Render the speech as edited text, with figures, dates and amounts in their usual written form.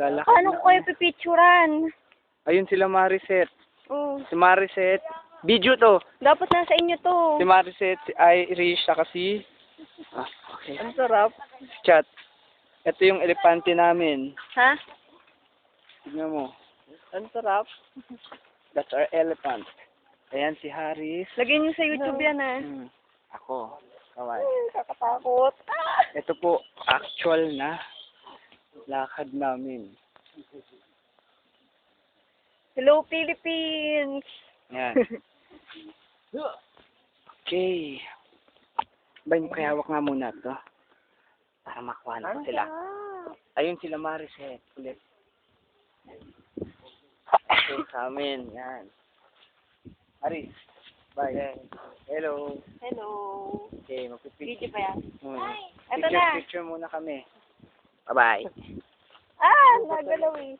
Lalakad Paano na ko kayo kami. pipicturan? Ayun sila Mariset. Oh. Si Mariset. Video to. Dapat nasa inyo to. Si Mariset, si Irish, saka si... Ah, okay. Ang sarap. Si Chat. Ito yung elepante namin. Ha? Tignan mo. Ang sarap. That's our elephant. Ayan si Haris. Lagay niyo sa YouTube yan, ha? Ako. Kaway. Kakatakot. Ah! Ito po, actual na lakad namin. Hello, Philippines! Ayan. Okay. Bay, pakihawak nga muna to. Para makuha na Ang sila. sarap. Ayun sila Mariset. Ulit. Okay, sa amin. Yan. Haris. Bye. Hello. Hello. Okay, magpipicture. Video pa yan? Eto Picture, na. picture muna kami. Bye-bye. Ah, nagalaw eh.